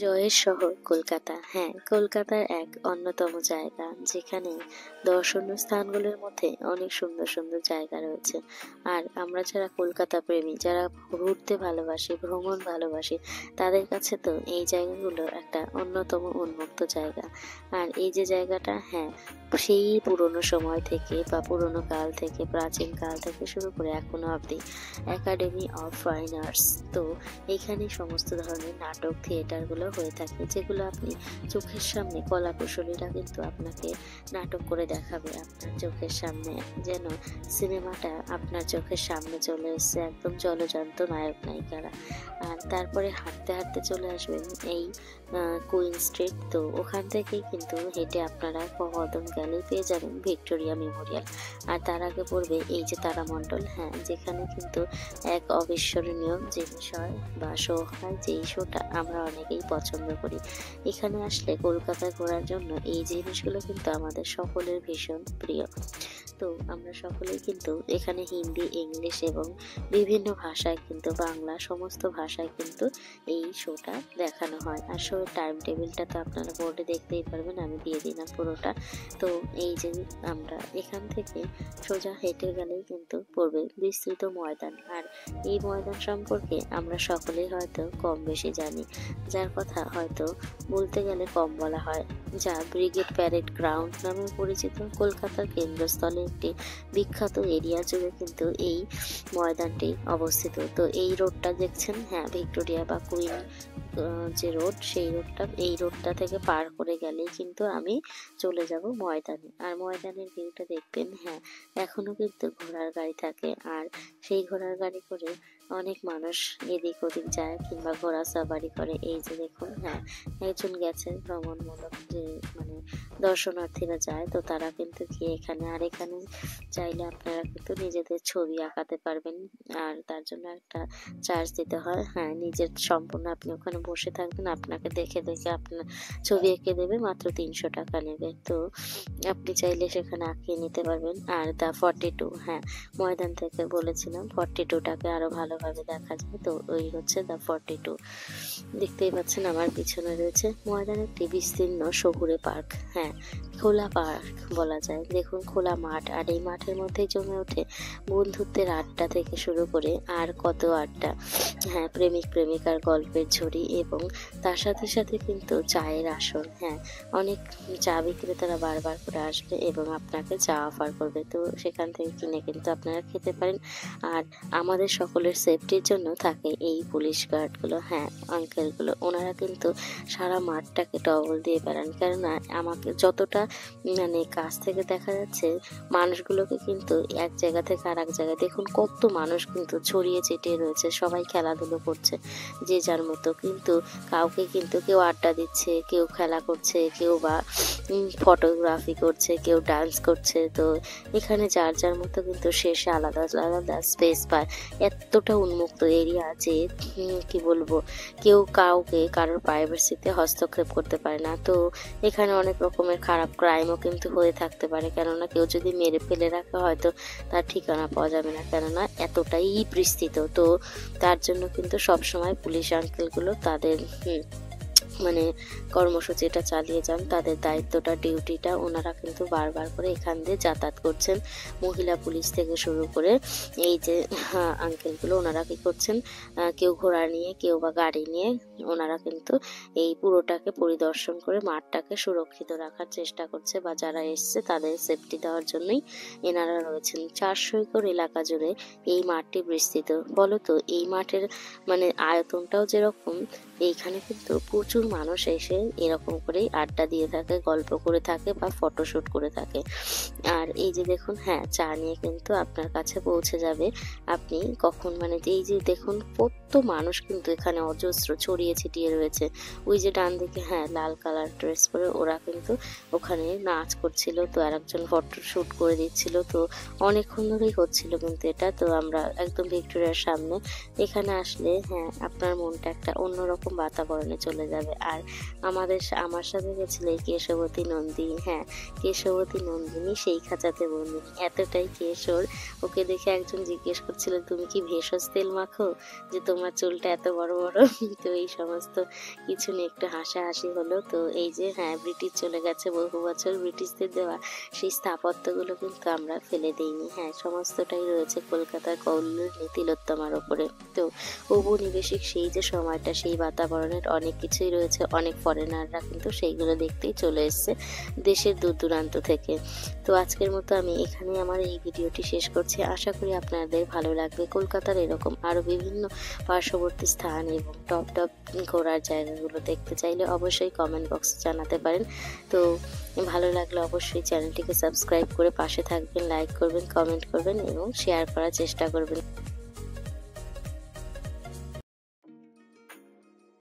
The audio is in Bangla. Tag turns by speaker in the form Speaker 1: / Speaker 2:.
Speaker 1: জয়ের শহর কলকাতা। হ্যাঁ, কলকাতার এক অন্যতম জায়গা যেখানে দর্শনীয় স্থানগুলোর মধ্যে অনেক সুন্দর সুন্দর জায়গা রয়েছে। আর আমরা যারা কলকাতা প্রেমী, যারা ঘুরতে ভালোবাসি, ভ্রমণ ভালোবাসি, তাদের কাছে তো এই জায়গাগুলো একটা অন্যতম উন্মুক্ত জায়গা। আর এই যে জায়গাটা, হ্যাঁ, সেই পুরনো সময় থেকে বা পুরনো কাল থেকে, প্রাচীন কাল থেকে শুরু করে এখনো অবধি একাডেমি অফ ফাইন আর্টস। তো এইখানে সমস্ত ধরনের নাটক, থিয়েটারগুলো হয়ে থাকে, যেগুলো আপনি চোখের সামনে, কলা কুশলীরা কিন্তু আপনাকে নাটক করে দেখাবে আপনার চোখের সামনে, যেন সিনেমাটা আপনার চোখের সামনে চলে এসছে, একদম জলজান্ত নায়ক নায়িকারা। আর তারপরে হাঁটতে হাঁটতে চলে আসবেন এই কুইন স্ট্রিট। তো ওখান থেকেই কিন্তু হেঁটে আপনারা কদম গেলেই পেয়ে যাবেন ভিক্টোরিয়া মেমোরিয়াল। আর তার আগে পড়বে এই যে তারামণ্ডল, হ্যাঁ, যেখানে কিন্তু এক অবিস্মরণীয় জিনিস হয় বা শো হয়, যেই শোটা আমরা অনেকেই পছন্দ করি। এখানে আসলে কলকাতায় ঘোরার জন্য এই জিনিসগুলো কিন্তু আমাদের সকলের ভীষণ প্রিয়। তো আমরা সকলেই কিন্তু এখানে হিন্দি, ইংলিশ এবং বিভিন্ন ভাষায় কিন্তু, বাংলা সমস্ত ভাষায় কিন্তু এই শোটা দেখানো হয়। আর শোর টাইম টেবিলটা তো আপনারা বোর্ডে দেখতেই পারবেন, আমি দিয়ে দিলাম পুরোটা। তো এই যে আমরা এখান থেকে সোজা হেঁটে গেলেই কিন্তু পড়বে বিস্তৃত ময়দান। আর এই ময়দান সম্পর্কে আমরা সকলেই হয়তো কম বেশি জানি, যার কথা হয়তো বলতে গেলে কম বলা হয়, যা ব্রিগেড প্যারেড গ্রাউন্ড নামে পরিচিত। কলকাতার কেন্দ্রস্থলে একটি বিখ্যাত এরিয়া জুড়ে কিন্তু এই ময়দানটি অবস্থিত। তো এই রোডটা দেখছেন, হ্যাঁ, ভিক্টোরিয়া বা কুইন যে রোড, সেই রোডটা, এই রোডটা থেকে পার করে গেলেই কিন্তু আমি চলে যাব ময়দানে। আর ময়দানের ভিউটা দেখবেন, হ্যাঁ, এখনো কিন্তু ঘোড়ার গাড়ি থাকে। আর সেই ঘোড়ার গাড়ি করে অনেক মানুষ এদিক ওদিক যায় কিংবা ঘোড়া সাফারি করে। এই যে দেখুন, হ্যাঁ, একজন গেছে ভ্রমণমূলক, যে মানে দর্শনার্থীরা যায়, তো তারা কিন্তু গিয়ে এখানে, আর এখানে চাইলে আপনারা কিন্তু নিজেদের ছবি আঁকাতে পারবেন। আর তার জন্য একটা চার্জ দিতে হয়, হ্যাঁ, নিজের সম্পূর্ণ আপনি ওখানে বসে থাকবেন, আপনাকে দেখে দেখে আপনার ছবি এঁকে দেবে, মাত্র 300 টাকা নেবে। তো আপনি চাইলে সেখানে আঁকিয়ে নিতে পারবেন। আর দ্য 42, হ্যাঁ, ময়দান থেকে বলেছিলাম 42টাকে আরো ভালোভাবে দেখা যায়। তো ওই হচ্ছে দ্য 42। দেখতেই পাচ্ছেন আমার পিছনে রয়েছে ময়দান, একটি বিস্তীর্ণ শহুরে পার্ক, হ্যাঁ, খোলা পার্ক বলা যায়। দেখুন, খোলা মাঠ, আর এই মাঠের মধ্যেই জমে ওঠে বন্ধুত্বের আড্ডা থেকে শুরু করে আর কত আড্ডা, হ্যাঁ, প্রেমিক প্রেমিকার গল্পের ঝুড়ি, এবং তার সাথে সাথে কিন্তু চায়ের আসর। হ্যাঁ, অনেক চা বিক্রেতারা বারবার করে আসবে এবং আপনাকে চা অফার করবে, তো সেখান থেকে কিনে কিন্তু আপনারা খেতে পারেন। আর আমাদের সকলের সেফটির জন্য থাকে এই পুলিশ গার্ডগুলো, হ্যাঁ, আঙ্কেলগুলো, ওনারা কিন্তু সারা মাঠটাকে টহল দিয়ে বেড়ান। কেননা আমাকে যতটা মানে কাছ থেকে দেখা যাচ্ছে, মানুষগুলোকে কিন্তু এক জায়গা থেকে আর এক জায়গায়, দেখুন কত মানুষ কিন্তু ছড়িয়ে ছিটিয়ে রয়েছে, সবাই খেলাধুলো করছে যে যার মতো। কিন্তু কাউকে কিন্তু কেউ আড্ডা দিচ্ছে, কেউ খেলা করছে, কেউ বা ফটোগ্রাফি করছে, কেউ ডান্স করছে। তো এখানে যার যার মতো কিন্তু শেষে আলাদা আলাদা স্পেস পায়। এতটা উন্মুক্ত এরিয়া যে কি বলবো, কেউ কাউকে কারোর প্রাইভেসিতে হস্তক্ষেপ করতে পারে না। তো এখানে অনেক রকমের খারাপ ক্রাইমও কিন্তু হয়ে থাকতে পারে, কেননা কেউ যদি মেরে ফেলে রাখে, হয়তো তার ঠিকানা পাওয়া যাবে না, কেননা এতটাই বিস্তৃত। তো তার জন্য কিন্তু সবসময় পুলিশ আঙ্কেলগুলো তাদের মানে কর্মসূচিটা চালিয়ে যান, তাদের দায়িত্বটা, ডিউটিটা ওনারা কিন্তু বারবার করে এখান দিয়ে যাতায়াত করছেন। মহিলা পুলিশ থেকে শুরু করে এই যে আঙ্কেলগুলো, ওনারা কি করছেন, কেউ ঘোড়া নিয়ে, কেউ বা গাড়ি নিয়ে, ওনারা কিন্তু এই পুরোটাকে পরিদর্শন করে মাঠটাকে সুরক্ষিত রাখার চেষ্টা করছে, বা যারা এসছে তাদের সেফটি দেওয়ার জন্যই এনারা রয়েছেন। 400 একর এলাকা জুড়ে এই মাঠটি বিস্তৃত। বলতো এই মাঠের মানে আয়তনটাও যেরকম, এইখানে কিন্তু প্রচুর মানুষ এসে এরকম করেই আড্ডা দিয়ে থাকে, গল্প করে থাকে বা ফটোশুট করে থাকে। আর এই যে দেখুন, হ্যাঁ, চা নিয়ে কিন্তু আপনার কাছে পৌঁছে যাবে। আপনি কখন মানে এই যে দেখুন, কত মানুষ কিন্তু এখানে অজস্র ছড়িয়ে ছিটিয়ে রয়েছে। ওই যে ডান দিকে, হ্যাঁ, লাল কালার ড্রেস পরে ওরা কিন্তু ওখানে নাচ করছিল, তো আর একজন ফটোশুট করে দিচ্ছিল। তো অনেকক্ষণ ধরেই হচ্ছিল কিন্তু এটা। তো আমরা একদম ভিক্টোরিয়ার সামনে, এখানে আসলে হ্যাঁ, আপনার মনটা একটা অন্যরকম এরকম বাতাবরণে চলে যাবে। আর আমার সাথে গেছিল এই কেশবতী নন্দিনী, হ্যাঁ কেশবতী নন্দিনী সেই খাঁচাতে বন্দিনী, এতটাই কেশর। ওকে দেখে একজন জিজ্ঞেস করছিল তুমি কি ভেষজ তেল মাখো যে তোমার চুলটা এত বড় বড়। তো এই সমস্ত কিছু নিয়ে একটু হাসাহাসি হলো। তো এই যে হ্যাঁ ব্রিটিশ চলে গেছে বহু বছর, ব্রিটিশদের দেওয়া সেই স্থাপত্যগুলো কিন্তু আমরা ফেলে দিইনি, হ্যাঁ সমস্তটাই রয়েছে কলকাতার কল্লোল তিলোত্তমার ওপরে। তো ঔপনিবেশিক সেই যে সময়টা, সেই বাতাবরণের অনেক কিছুই রয়েছে, অনেক ফরেনাররা কিন্তু সেইগুলো দেখতেই চলে এসছে দেশের দূর দূরান্ত থেকে। তো আজকের মতো আমি এখানেই আমার এই ভিডিওটি শেষ করছি। আশা করি আপনাদের ভালো লাগবে। কলকাতার এরকম আরও বিভিন্ন পার্শ্ববর্তী স্থান এবং টপ টপ ঘোরার জায়গাগুলো দেখতে চাইলে অবশ্যই কমেন্ট বক্সে জানাতে পারেন। তো ভালো লাগলে অবশ্যই চ্যানেলটিকে সাবস্ক্রাইব করে পাশে থাকবেন, লাইক করবেন, কমেন্ট করবেন এবং শেয়ার করার চেষ্টা করবেন।